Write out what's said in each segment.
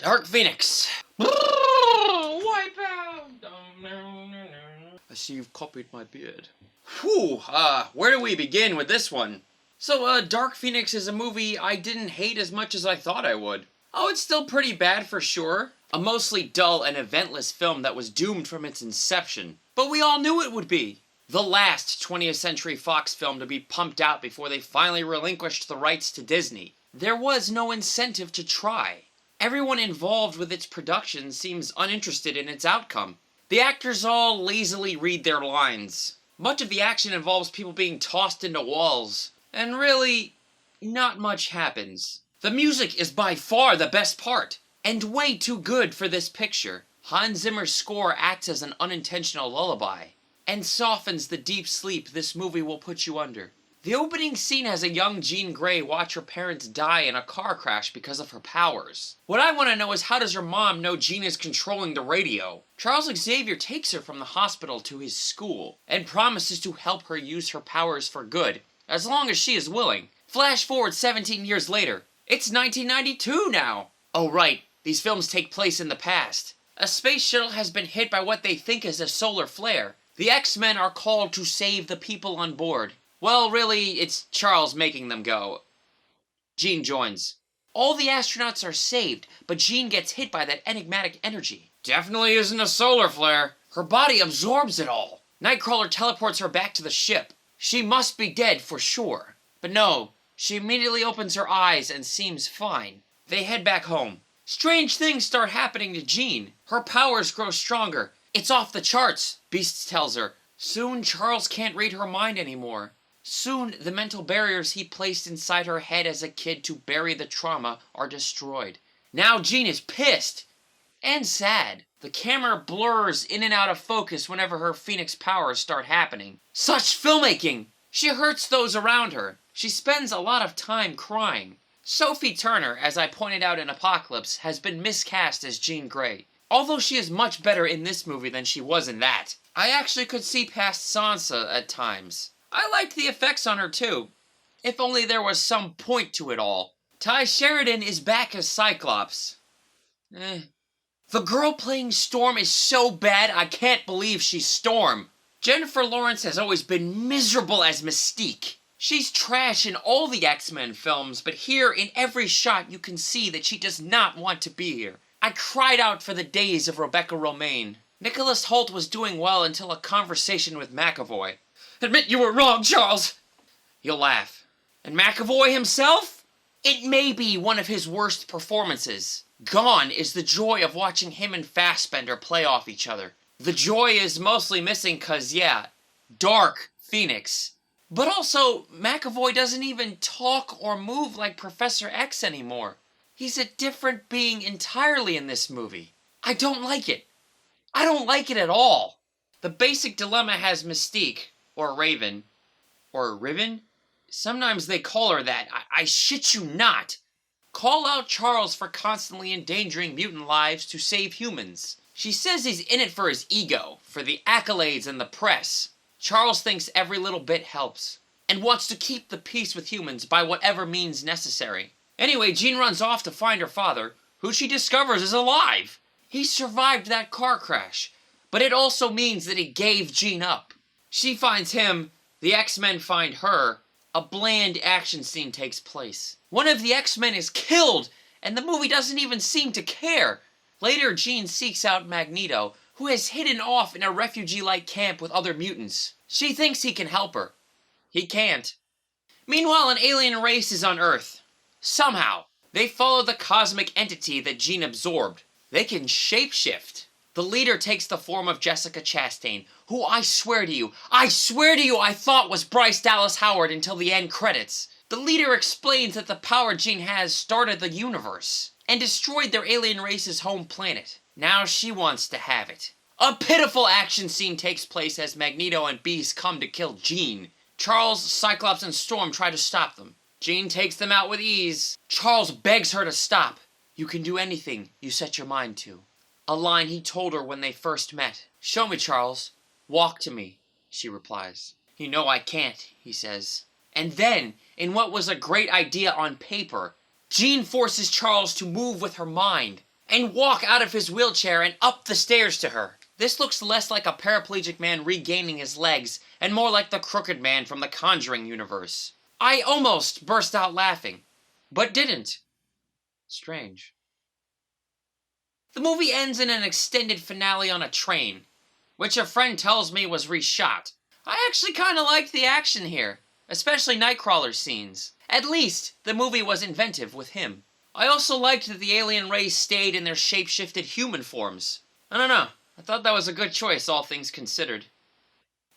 Dark Phoenix. Wipe out. I see you've copied my beard. Whew, where do we begin with this one? So, Dark Phoenix is a movie I didn't hate as much as I thought I would. Oh, it's still pretty bad for sure. A mostly dull and eventless film that was doomed from its inception. But we all knew it would be. The last 20th Century Fox film to be pumped out before they finally relinquished the rights to Disney. There was no incentive to try. Everyone involved with its production seems uninterested in its outcome. The actors all lazily read their lines. Much of the action involves people being tossed into walls. And really, not much happens. The music is by far the best part, and way too good for this picture. Hans Zimmer's score acts as an unintentional lullaby, and softens the deep sleep this movie will put you under. The opening scene has a young Jean Grey watch her parents die in a car crash because of her powers. What I want to know is, how does her mom know Jean is controlling the radio? Charles Xavier takes her from the hospital to his school, and promises to help her use her powers for good, as long as she is willing. Flash forward 17 years later. It's 1992 now! Oh right, these films take place in the past. A space shuttle has been hit by what they think is a solar flare. The X-Men are called to save the people on board. Well, really, it's Charles making them go. Jean joins. All the astronauts are saved, but Jean gets hit by that enigmatic energy. Definitely isn't a solar flare. Her body absorbs it all. Nightcrawler teleports her back to the ship. She must be dead for sure. But no, she immediately opens her eyes and seems fine. They head back home. Strange things start happening to Jean. Her powers grow stronger. It's off the charts, Beast tells her. Soon Charles can't read her mind anymore. Soon, the mental barriers he placed inside her head as a kid to bury the trauma are destroyed. Now Jean is pissed. And sad. The camera blurs in and out of focus whenever her Phoenix powers start happening. Such filmmaking! She hurts those around her. She spends a lot of time crying. Sophie Turner, as I pointed out in Apocalypse, has been miscast as Jean Grey. Although she is much better in this movie than she was in that. I actually could see past Sansa at times. I liked the effects on her too. If only there was some point to it all. Ty Sheridan is back as Cyclops. The girl playing Storm is so bad I can't believe she's Storm. Jennifer Lawrence has always been miserable as Mystique. She's trash in all the X-Men films, but here in every shot you can see that she does not want to be here. I cried out for the days of Rebecca Romijn. Nicholas Hoult was doing well until a conversation with McAvoy. Admit you were wrong, Charles! You'll laugh. And McAvoy himself? It may be one of his worst performances. Gone is the joy of watching him and Fassbender play off each other. The joy is mostly missing cause, yeah, Dark Phoenix. But also, McAvoy doesn't even talk or move like Professor X anymore. He's a different being entirely in this movie. I don't like it. I don't like it at all. The basic dilemma has Mystique, or Raven, or Riven? Sometimes they call her that. I shit you not. Call out Charles for constantly endangering mutant lives to save humans. She says he's in it for his ego, for the accolades and the press. Charles thinks every little bit helps, and wants to keep the peace with humans by whatever means necessary. Anyway, Jean runs off to find her father, who she discovers is alive. He survived that car crash, but it also means that he gave Jean up. She finds him, the X-Men find her, a bland action scene takes place. One of the X-Men is killed, and the movie doesn't even seem to care. Later, Jean seeks out Magneto, who has hidden off in a refugee-like camp with other mutants. She thinks he can help her. He can't. Meanwhile, an alien race is on Earth. Somehow, they follow the cosmic entity that Jean absorbed. They can shapeshift. The leader takes the form of Jessica Chastain, who I swear to you I thought was Bryce Dallas Howard until the end credits. The leader explains that the power Jean has started the universe, and destroyed their alien race's home planet. Now she wants to have it. A pitiful action scene takes place as Magneto and Beast come to kill Jean. Charles, Cyclops, and Storm try to stop them. Jean takes them out with ease. Charles begs her to stop. You can do anything you set your mind to. A line he told her when they first met. Show me, Charles. Walk to me, she replies. You know I can't, he says. And then, in what was a great idea on paper, Jean forces Charles to move with her mind. and walk out of his wheelchair and up the stairs to her. This looks less like a paraplegic man regaining his legs and more like the Crooked Man from the Conjuring universe. I almost burst out laughing, but didn't. Strange. The movie ends in an extended finale on a train, which a friend tells me was reshot. I actually kinda liked the action here, especially Nightcrawler's scenes. At least, the movie was inventive with him. I also liked that the alien race stayed in their shape-shifted human forms. I don't know, I thought that was a good choice, all things considered.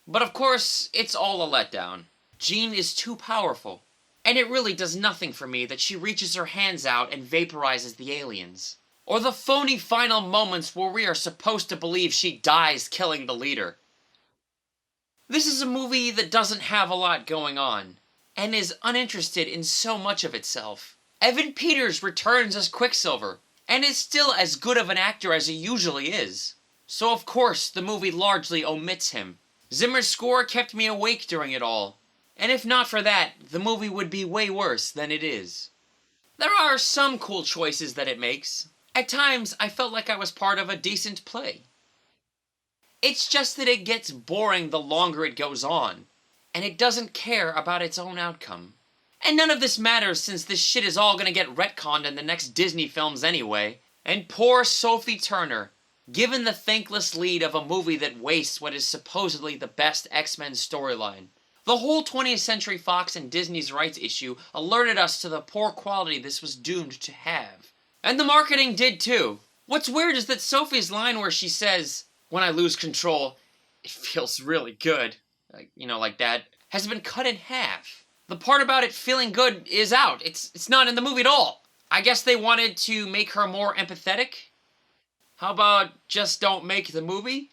But of course, it's all a letdown. Jean is too powerful, and it really does nothing for me that she reaches her hands out and vaporizes the aliens. Or the phony final moments where we are supposed to believe she dies killing the leader. This is a movie that doesn't have a lot going on, and is uninterested in so much of itself. Evan Peters returns as Quicksilver, and is still as good of an actor as he usually is. So of course, the movie largely omits him. Zimmer's score kept me awake during it all, and if not for that, the movie would be way worse than it is. There are some cool choices that it makes. At times, I felt like I was part of a decent play. It's just that it gets boring the longer it goes on, and it doesn't care about its own outcome. And none of this matters since this shit is all gonna get retconned in the next Disney films anyway. And poor Sophie Turner, given the thankless lead of a movie that wastes what is supposedly the best X-Men storyline. The whole 20th Century Fox and Disney's rights issue alerted us to the poor quality this was doomed to have. And the marketing did too. What's weird is that Sophie's line where she says, "When I lose control, it feels really good," like that, has been cut in half. The part about it feeling good is out. It's not in the movie at all. I guess they wanted to make her more empathetic? How about just don't make the movie?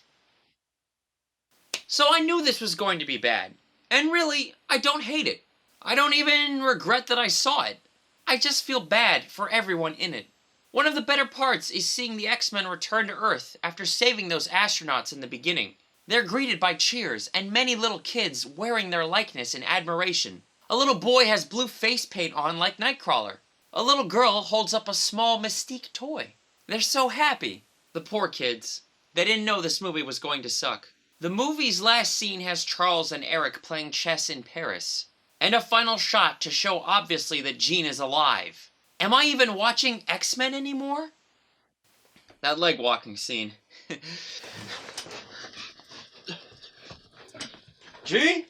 So I knew this was going to be bad. And really, I don't hate it. I don't even regret that I saw it. I just feel bad for everyone in it. One of the better parts is seeing the X-Men return to Earth after saving those astronauts in the beginning. They're greeted by cheers and many little kids wearing their likeness in admiration. A little boy has blue face paint on like Nightcrawler. A little girl holds up a small Mystique toy. They're so happy. The poor kids. They didn't know this movie was going to suck. The movie's last scene has Charles and Eric playing chess in Paris. And a final shot to show obviously that Jean is alive. Am I even watching X-Men anymore? That leg walking scene. Jean?